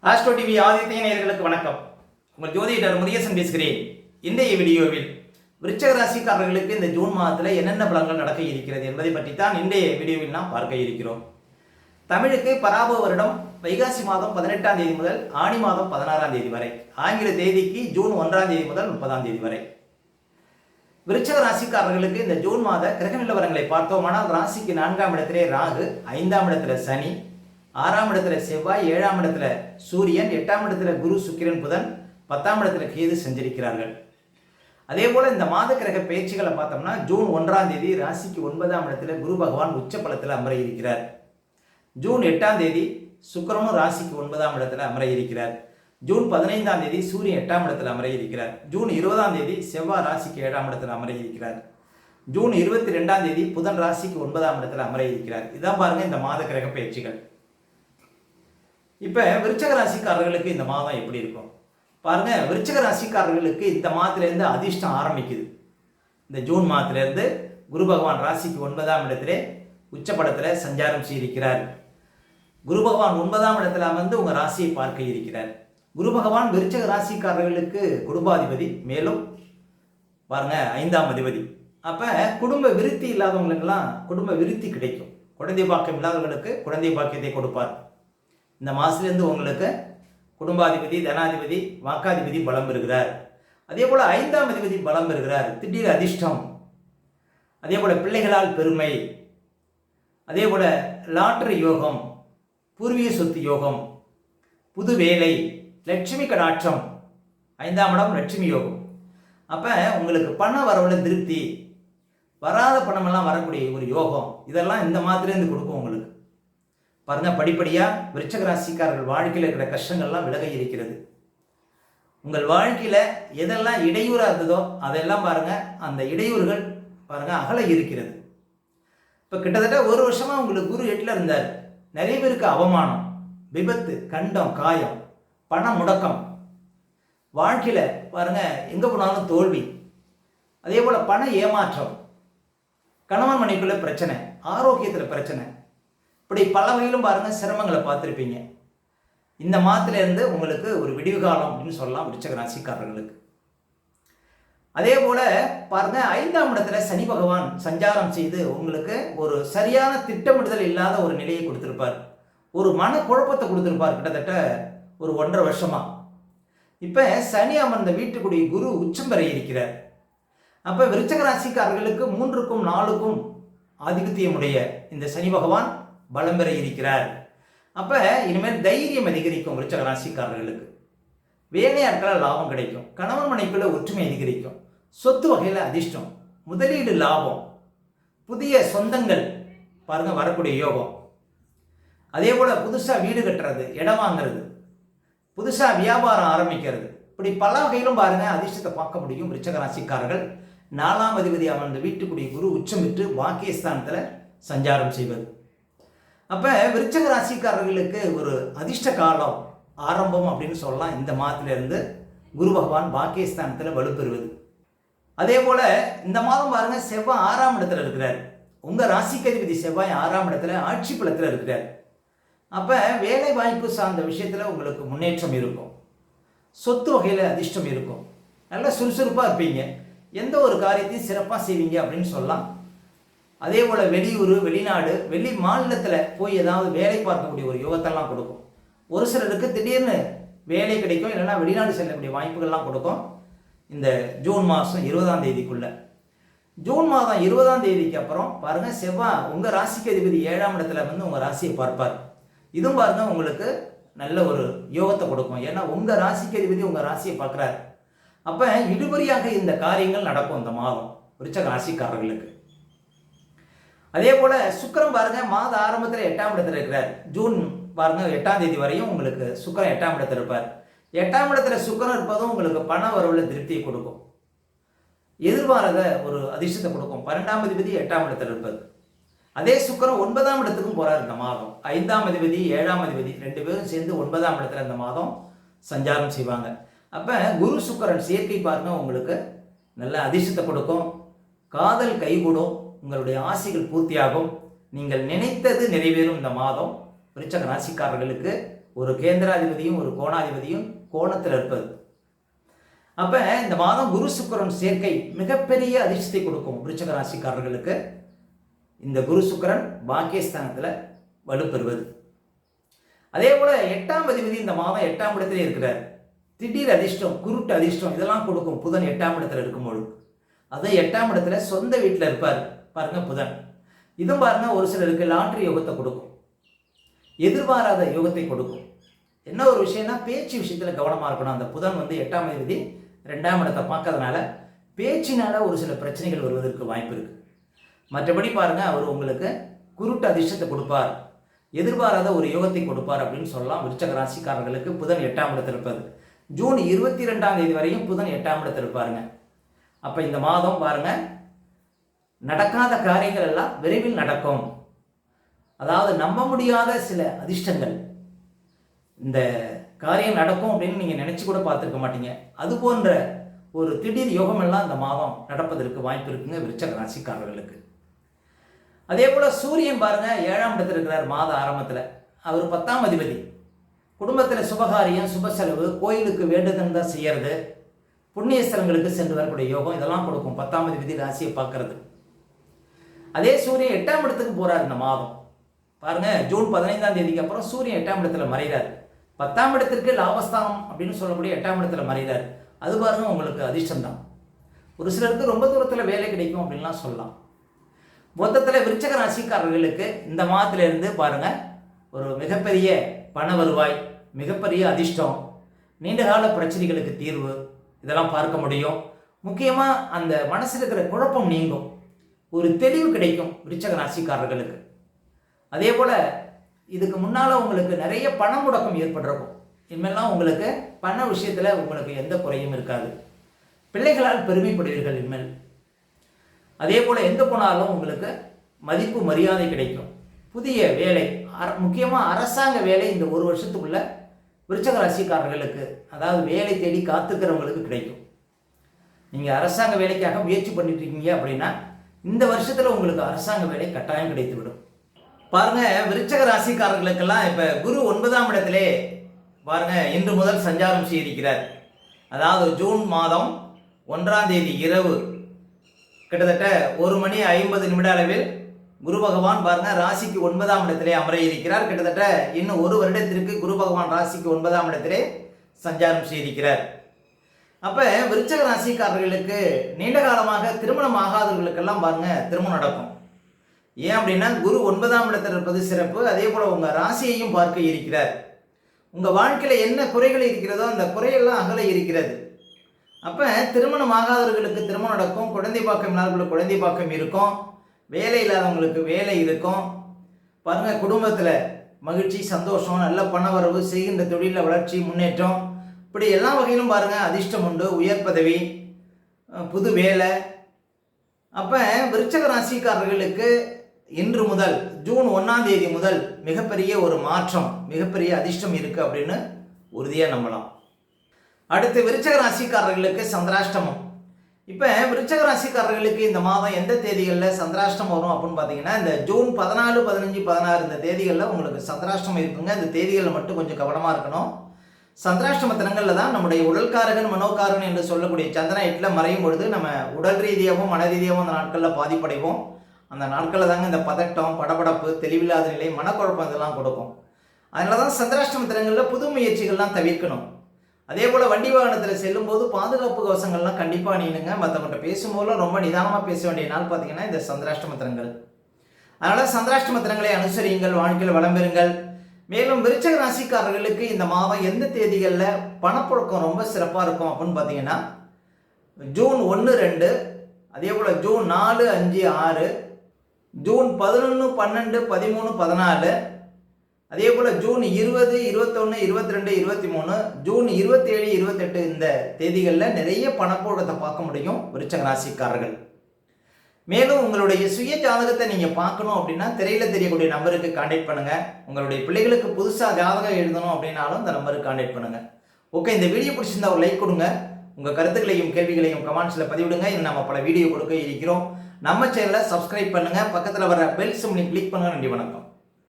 Astro TV Aditya நேயர்களுக்கு வணக்கம். உங்கள் ஜோதிடர் முருகேசன் பேசுகிறேன். இன்றைய வீடியோவில் விருச்சிக ராசிக்காரர்களுக்கு இந்த ஜூன் மாதத்தில் என்னென்ன பலன்கள் நடக்க இருக்கிறது என்பதை பற்றி தான் இன்றைய வீடியோவில் நாம் பார்க்க இருக்கிறோம். தமிழுக்கு பராப வருடம் வைகாசி மாதம் 18ஆம் தேதி முதல் ஆணி மாதம் 16ஆம் தேதி வரை, ஆங்கில தேதிக்கு ஜூன் 1ஆம் தேதி முதல் 30ஆம் தேதி வரை. விருச்சிக ராசிக்காரர்களுக்கு இந்த ஜூன் மாத கிரக நிலவரங்களை பார்த்தோமானால், ராசிக்கு 4ஆம் இடத்திலே ராகு, 5ஆம் இடத்துல சனி, 6ஆம் இடத்துல செவ்வாய், 7ஆம் இடத்துல சூரியன், 8ஆம் இடத்துல குரு சுக்கிரன் புதன், 10ஆம் இடத்துல கேது சஞ்சரிக்கிறார்கள். அதே போல இந்த மாத கிரக பயிற்சிகளை பார்த்தோம்னா, ஜூன் 1ஆம் தேதி ராசிக்கு 9ஆம் இடத்துல குரு பகவான் உச்ச பலத்தில் அமர இருக்கிறார். ஜூன் 8ஆம் தேதி சுக்கிரனும் ராசிக்கு 9ஆம் இடத்துல அமர இருக்கிறார். ஜூன் 15ஆம் தேதி சூரியன் 8ஆம் இடத்துல அமர இருக்கிறார். ஜூன் 20ஆம் தேதி செவ்வாய் ராசிக்கு 7ஆம் இடத்துல அமர இருக்கிறார். ஜூன் 22ஆம் தேதி புதன் ராசிக்கு 9ஆம் இடத்துல அமர இருக்கிறார். இதான் பாருங்க இந்த மாத கிரக பயிற்சிகள். இப்போ விருச்சிக ராசிக்காரர்களுக்கு இந்த மாதம் எப்படி இருக்கும் பாருங்க. விருச்சிக ராசிக்காரர்களுக்கு இந்த மாதத்திலேருந்து அதிர்ஷ்டம் ஆரம்பிக்குது. இந்த ஜூன் மாதத்திலேருந்து குரு பகவான் ராசிக்கு 9ஆம் இடத்திலே உச்சப்படத்தில் சஞ்சாரம் செய்திருக்கிறார். குரு பகவான் 9ஆம் இடத்துல வந்து உங்கள் ராசியை பார்க்க இருக்கிறார். குரு பகவான் விருச்சிக ராசிக்காரர்களுக்கு குடும்பாதிபதி, மேலும் பாருங்க 5ஆம் அதிபதி. அப்போ குடும்ப விருத்தி இல்லாதவங்களுக்கெல்லாம் குடும்ப விருத்தி கிடைக்கும். குழந்தை பாக்கியம் இல்லாதவர்களுக்கு குழந்தை பாக்கியத்தை கொடுப்பார். இந்த மாதத்துலேருந்து உங்களுக்கு குடும்பாதிபதி, தனாதிபதி, வாக்காதிபதி பலம் பெறுகிறார். அதே போல் 5ஆம் அதிபதி பலம் பெறுகிறார். திடீர் அதிர்ஷ்டம், அதே போல் பிள்ளைகளால் பெருமை, அதே போல் லாட்டரி யோகம், பூர்வீக சொத்து யோகம், புது வேலை, லட்சுமி கடாட்சம், 5ஆம் இடம் லட்சுமி யோகம். அப்போ உங்களுக்கு பண வரவுல திருப்தி, வராத பணமெல்லாம் வரக்கூடிய ஒரு யோகம், இதெல்லாம் இந்த மாதிரிலேருந்து கொடுக்கும் உங்களுக்கு. பாருங்க, படிப்படியாக விருச்சிக ராசிக்காரர்கள் வாழ்க்கையில் இருக்கிற கஷ்டங்கள்லாம் விலக இருக்கிறது. உங்கள் வாழ்க்கையில் எதெல்லாம் இடையூறாக இருந்ததோ அதெல்லாம் பாருங்க, அந்த இடையூறுகள் பாருங்க அகல இருக்கிறது. இப்போ கிட்டத்தட்ட ஒரு வருஷமாக உங்களுக்கு குரு 8ல் இருந்தார். நிறைய பேருக்கு அவமானம், விபத்து, கண்டம், காயம், பண முடக்கம், வாழ்க்கையில் பாருங்க எங்கே போனாலும் தோல்வி, அதே போல் பண ஏமாற்றம், கணவன் மனைவிக்குள்ள பிரச்சனை, ஆரோக்கியத்தில் பிரச்சனை, இப்படி பல வகையிலும் பாருங்கள் சிரமங்களை பார்த்துருப்பீங்க. இந்த மாதத்துலேருந்து உங்களுக்கு ஒரு விடிவு காலம் அப்படின்னு சொல்லலாம் விருச்சிக ராசிக்காரர்களுக்கு. அதே போல் பாருங்கள் 5ஆம் இடத்துல சனி பகவான் சஞ்சாரம் செய்து உங்களுக்கு ஒரு சரியான திட்டமிடுதல் இல்லாத ஒரு நிலையை கொடுத்துருப்பார். ஒரு மன குழப்பத்தை கொடுத்துருப்பார் கிட்டத்தட்ட ஒரு 1.5 வருஷமாக. இப்போ சனி அமர்ந்த வீட்டுக்குடிய குரு உச்சம் பெற இருக்கிறார். அப்போ விருச்சிக ராசிக்காரர்களுக்கு 3க்கும் 4க்கும் ஆதிபத்தியமுடைய இந்த சனி பகவான் பலம் பெற இருக்கிறார். அப்போ இனிமேல் தைரியம் அதிகரிக்கும். விருச்சிக ராசிக்காரர்களுக்கு வேலையாட்களால் லாபம் கிடைக்கும். கணவன் மனைவிக்குள்ள ஒற்றுமை அதிகரிக்கும். சொத்து வகையில் அதிர்ஷ்டம், முதலீடு லாபம், புதிய சொந்தங்கள் பாருங்க வரக்கூடிய யோகம். அதே போல் புதுசாக வீடு கட்டுறது, இடம் வாங்கிறது, புதுசாக வியாபாரம் ஆரம்பிக்கிறது, இப்படி பல வகையிலும் பாருங்க அதிர்ஷ்டத்தை பார்க்க முடியும் விருச்சிக ராசிக்காரர்கள். 4ஆம் அதிபதி அமர்ந்த வீட்டுக்குடிய குரு உச்சம் பெற்று பாக்கியஸ்தானத்தில் சஞ்சாரம் செய்வது. அப்போ விருச்சிக ராசிக்காரர்களுக்கு ஒரு அதிர்ஷ்ட காலம் ஆரம்பம் அப்படின்னு சொல்லலாம். இந்த மாதத்திலிருந்து குரு பகவான் பாக்கியஸ்தானத்தில் வலுப்பெறுவது. அதே போல் இந்த மாதம் பாருங்கள் செவ்வாய் 6ஆம் இடத்துல இருக்கிறார். உங்கள் ராசிக்கு அதிபதி செவ்வாய் 6ஆம் இடத்துல ஆட்சி பலத்தில் இருக்கிறார். அப்போ வேலை வாய்ப்பு சார்ந்த விஷயத்தில் உங்களுக்கு முன்னேற்றம் இருக்கும். சொத்து வகையில் அதிர்ஷ்டம் இருக்கும். நல்லா சுறுசுறுப்பாக இருப்பீங்க. எந்த ஒரு காரியத்தையும் சிறப்பாக செய்வீங்க அப்படின்னு சொல்லலாம். அதே போல் வெளியூர், வெளிநாடு, வெளி மாநிலத்தில் போய் ஏதாவது வேலை பார்க்கக்கூடிய ஒரு யோகத்தெல்லாம் கொடுக்கும். ஒரு சிலருக்கு திடீர்னு வேலை கிடைக்கும், இல்லைன்னா வெளிநாடு செல்லக்கூடிய வாய்ப்புகள்லாம் கொடுக்கும். இந்த ஜூன் மாதம் 20ஆம் தேதிக்குள்ள, ஜூன் மாதம் 20ஆம் தேதிக்கு அப்புறம் பாருங்கள் செவ்வாய் உங்கள் ராசிக்கு அதிபதி 7ஆம் இடத்துல வந்து உங்கள் ராசியை பார்ப்பார். இதுவும் பாருங்கள் உங்களுக்கு நல்ல ஒரு யோகத்தை கொடுக்கும். ஏன்னா உங்கள் ராசிக்கு அதிபதி உங்கள் ராசியை பார்க்குறாரு. அப்போ இழுபறியாக இந்த காரியங்கள் நடக்கும் இந்த மாதம் விருச்சிக ராசிக்காரர்களுக்கு. அதே போல் சுக்கிரன் பாருங்க மாத ஆரம்பத்தில் 8ஆம் இடத்துல இருக்கிறார். ஜூன் பாருங்க 8ஆம் தேதி வரையும் உங்களுக்கு சுக்கிரன் 8ஆம் இடத்துல இருப்பார். 8ஆம் இடத்துல சுக்கிரன் இருப்பதும் உங்களுக்கு பண வரவுல திருப்தியை கொடுக்கும். எதிர்பாராத ஒரு அதிர்ஷ்டத்தை கொடுக்கும். 12ஆம் அதிபதி 8ஆம் இடத்துல இருப்பது. அதே சுக்கிரன் 9ஆம் இடத்துக்கும் போறார் இந்த மாதம். 5ஆம் அதிபதி 7ஆம் அதிபதி 2 பேரும் சேர்ந்து 9ஆம் இடத்துல இந்த மாதம் சஞ்சாரம் செய்வாங்க. அப்போ குரு சுக்கிரன் சேர்க்கை பாருங்க உங்களுக்கு நல்ல அதிர்ஷ்டத்தை கொடுக்கும். காதல் கைகூடும், உங்களுடைய ஆசைகள் பூர்த்தியாகும், நீங்கள் நினைத்தது நிறைவேறும். இந்த மாதம் விருச்சிக ராசிக்காரர்களுக்கு ஒரு கேந்திராதிபதியும் ஒரு கோணாதிபதியும் கோணத்தில் இருப்பது. அப்போ இந்த மாதம் குரு சுக்கிரன் சேர்க்கை மிகப்பெரிய அதிர்ஷ்டத்தை கொடுக்கும் விருச்சிக ராசிக்காரர்களுக்கு. இந்த குரு சுக்கிரன் பாக்கியஸ்தானத்தில் வலுப்பெறுவது. அதே போல் 8ஆம் அதிபதி இந்த மாதம் 8ஆம் இடத்துல இருக்கிறார். திடீர் அதிர்ஷ்டம், குருட்டு அதிர்ஷ்டம் இதெல்லாம் கொடுக்கும் புதன் 8ஆம் இடத்துல இருக்கும்போது. அது 8ஆம் இடத்துல சொந்த வீட்டில் இருப்பார் பாருங்க புதன். இதுவும் பாருங்க ஒரு சிலருக்கு லாட்ரி யோகத்தை கொடுக்கும், எதிர்பாராத யோகத்தை கொடுக்கும். என்ன ஒரு விஷயம்னா பேச்சு விஷயத்தில் கவனமாக இருக்கணும். அந்த புதன் 8ஆம் அதிபதி 2ஆம் இடத்தை பார்க்கறதுனால பேச்சினால ஒரு சில பிரச்சனைகள் வருவதற்கு வாய்ப்பு இருக்கு. மற்றபடி பாருங்க அவர் உங்களுக்கு குருட்டு அதிர்ஷ்டத்தை கொடுப்பார், எதிர்பாராத ஒரு யோகத்தை கொடுப்பார் அப்படின்னு சொல்லலாம். விருச்சிக ராசிக்காரர்களுக்கு புதன் 8ஆம் இடத்தில் இருப்பது. ஜூன் 22ஆம் தேதி வரையும் புதன் 8ஆம் இடத்தில் இருப்பாருங்க. அப்போ இந்த மாதம் பாருங்க நடக்காத காரியங்கள் எல்லாம் விரைவில் நடக்கும். அதாவது நம்ப முடியாத சில அதிர்ஷ்டங்கள், இந்த காரியம் நடக்கும் அப்படின்னு நீங்கள் நினச்சி கூட பார்த்துருக்க மாட்டீங்க. அது போன்ற ஒரு திடீர் யோகம் எல்லாம் இந்த மாதம் நடப்பதற்கு வாய்ப்பு இருக்குங்க விருச்சிக ராசிக்காரர்களுக்கு. அதே போல் சூரியன் பாருங்க 7ஆம் இடத்துல இருக்கிறார் மாத ஆரம்பத்தில். அவர் 10ஆம் அதிபதி. குடும்பத்தில் சுபகாரியம், சுப செலவு, கோயிலுக்கு வேண்டுதல் தான் செய்யறது, புண்ணிய ஸ்தலங்களுக்கு சென்று வரக்கூடிய யோகம் இதெல்லாம் கொடுக்கும் 10ஆம் அதிபதி ராசியை பார்க்கறது. அதே சூரியன் 8ஆம் இடத்துக்கு போறார் இந்த மாதம் பாருங்க. ஜூன் 15ஆம் தேதிக்கு அப்புறம் சூரியன் 8ஆம் இடத்துல மறைகிறார். 10ஆம் இடத்திற்கு லாபஸ்தானம் அப்படின்னு சொல்லக்கூடிய 8ஆம் இடத்துல மறைகிறார். அது பாருங்க உங்களுக்கு அதிர்ஷ்டம் தான். ஒரு சிலருக்கு ரொம்ப தூரத்தில் வேலை கிடைக்கும் அப்படின்லாம் சொல்லலாம். மொத்தத்தில் விருச்சிக ராசிக்காரர்களுக்கு இந்த மாதத்திலிருந்து பாருங்க ஒரு மிகப்பெரிய பண வருவாய், மிகப்பெரிய அதிர்ஷ்டம், நீண்டகால பிரச்சனைகளுக்கு தீர்வு இதெல்லாம் பார்க்க முடியும். முக்கியமாக அந்த மனசில் இருக்கிற குழப்பம் நீங்கும், ஒரு தெளிவு கிடைக்கும் விருச்சிக ராசிக்காரர்களுக்கு. அதே போல் இதுக்கு முன்னால் உங்களுக்கு நிறைய பண முடக்கம் ஏற்பட்டிருக்கும். இனிமேலாம் உங்களுக்கு பண விஷயத்தில் உங்களுக்கு எந்த குறையும் இருக்காது. பிள்ளைகளால் பெருமைப்படுவீர்கள் இனிமேல். அதே போல் எங்கே போனாலும் உங்களுக்கு மதிப்பு மரியாதை கிடைக்கும். புதிய வேலை, முக்கியமாக அரசாங்க வேலை இந்த ஒரு வருஷத்துக்குள்ள விருச்சிக ராசிக்காரர்களுக்கு, அதாவது வேலை தேடி காத்துக்கிறவங்களுக்கு கிடைக்கும். நீங்கள் அரசாங்க வேலைக்காக முயற்சி பண்ணிட்டு இருக்கீங்க அப்படின்னா இந்த வருஷத்தில் உங்களுக்கு அரசாங்க வேலை கட்டாயம் கிடைத்துவிடும். பாருங்க விருச்சிக ராசிக்காரர்களுக்கெல்லாம் இப்போ குரு 9ஆம் இடத்திலே பாருங்க இன்று முதல் சஞ்சாரம் செய்திருக்கிறார். அதாவது ஜூன் மாதம் 1ஆம் தேதி இரவு கிட்டத்தட்ட 1:50 அளவில் குரு பகவான் பாருங்க ராசிக்கு 9ஆம் இடத்திலே அமர இருக்கிறார். கிட்டத்தட்ட இன்னும் ஒரு வருடத்திற்கு குரு பகவான் ராசிக்கு 9ஆம் இடத்திலே சஞ்சாரம் செய்திருக்கிறார். அப்போ விருச்சிக ராசிக்காரர்களுக்கு நீண்ட காலமாக திருமணம் ஆகாதவர்களுக்கெல்லாம் பாருங்க திருமணம் நடக்கும். ஏன் அப்படின்னா குரு 9ஆம் இடத்தில் இருப்பது சிறப்பு. அதே போல் உங்கள் ராசியையும் பார்க்க இருக்கிறார். உங்கள் வாழ்க்கையில் என்ன குறைகள் இருக்கிறதோ அந்த குறையெல்லாம் அகல இருக்கிறது. அப்போ திருமணம் ஆகாதவர்களுக்கு திருமணம் நடக்கும், குழந்தை பாக்கம் இல்லாதவர்களுக்கு குழந்தை பாக்கம் இருக்கும், வேலை இல்லாதவங்களுக்கு வேலை இருக்கும். பாருங்கள் குடும்பத்தில் மகிழ்ச்சி, சந்தோஷம், நல்ல பண வரவு, செய்கின்ற தொழிலில் வளர்ச்சி, முன்னேற்றம், இப்படி எல்லா வகையிலும் பாருங்கள் அதிர்ஷ்டம் உண்டு. உயர் பதவி, புது வேலை. அப்போ விருச்சிக ராசிக்காரர்களுக்கு இன்று முதல் ஜூன் 1ஆம் தேதி முதல் மிகப்பெரிய ஒரு மாற்றம், மிகப்பெரிய அதிர்ஷ்டம் இருக்குது அப்படின்னு உறுதியாக நம்பலாம். அடுத்து விருச்சிக ராசிக்காரர்களுக்கு சந்திராஷ்டமம். இப்போ விருச்சிக ராசிக்காரர்களுக்கு இந்த மாதம் எந்த தேதிகளில் சந்திராஷ்டமம் வரும் அப்படின்னு பார்த்தீங்கன்னா இந்த ஜூன் 14, 15, 16 இந்த தேதிகளில் உங்களுக்கு சந்திராஷ்டமம் இருக்குங்க. இந்த தேதிகளில் மட்டும் கொஞ்சம் கவனமாக இருக்கணும். சந்திராஷ்டம தினங்களில் தான் நம்முடைய உடல்காரகன் மனோகாரகன் என்று சொல்லக்கூடிய சந்திரன் 8ல் மறையும் பொழுது நம்ம உடல் ரீதியாகவும் மன ரீதியாகவும் அந்த நாட்களில் பாதிப்படைவோம். அந்த நாட்களில் தாங்க இந்த பதட்டம், படபடப்பு, தெளிவில்லாத நிலை, மனக்குழப்பம் இதெல்லாம் கொடுக்கும். அதனால தான் சந்திராஷ்டம தினங்களில் புது முயற்சிகள்லாம் தவிர்க்கணும். அதே போல் வண்டி வாகனத்தில் செல்லும்போது பாதுகாப்பு கவசங்கள்லாம் கண்டிப்பாக அணியணுங்க. மற்றவங்கள்ட்ட பேசும்போதும் ரொம்ப நிதானமாக பேச வேண்டிய நாள் பார்த்தீங்கன்னா இந்த சந்திராஷ்டம தினங்கள். அதனால் சந்திராஷ்டம தினங்களை அனுசரியுங்கள், வாழ்க்கையில் வளம் பெறுங்கள். மேலும் விருச்சிக ராசிக்காரர்களுக்கு இந்த மாதம் எந்த தேதிகளில் பணப்புழக்கம் ரொம்ப சிறப்பாக இருக்கும் அப்படின்னு பார்த்தீங்கன்னா ஜூன் 1, 2, அதே போல் ஜூன் 4, 5, 6, ஜூன் 11, 12, 13, 14, அதே போல் ஜூன் 20, 21, 22, 23, ஜூன் 27, 28 இந்த தேதிகளில் நிறைய பணப்புழக்கத்தை பார்க்க முடியும் விருச்சிக ராசிக்காரர்கள். மேலும் உங்களுடைய சுய ஜாதகத்தை நீங்கள் பார்க்கணும் அப்படின்னா திரையில் தெரியக்கூடிய நம்பருக்கு கான்டாக்ட் பண்ணுங்கள். உங்களுடைய பிள்ளைகளுக்கு புதுசாக ஜாதகம் எழுதணும் அப்படின்னாலும் இந்த நம்பருக்கு கான்டாக்ட் பண்ணுங்கள். ஓகே, இந்த வீடியோ பிடிச்சிருந்தா ஒரு லைக் கொடுங்க. உங்கள் கருத்துக்களையும் கேள்விகளையும் கமெண்ட்ஸில் பதிவிடுங்க. இன்னும் நம்ம பல வீடியோ கொடுக்க இருக்கிறோம். நம்ம சேனலை சப்ஸ்கிரைப் பண்ணுங்கள். பக்கத்தில் வர பெல் சிம்னி கிளிக் பண்ணுங்கள். நன்றி, வணக்கம்.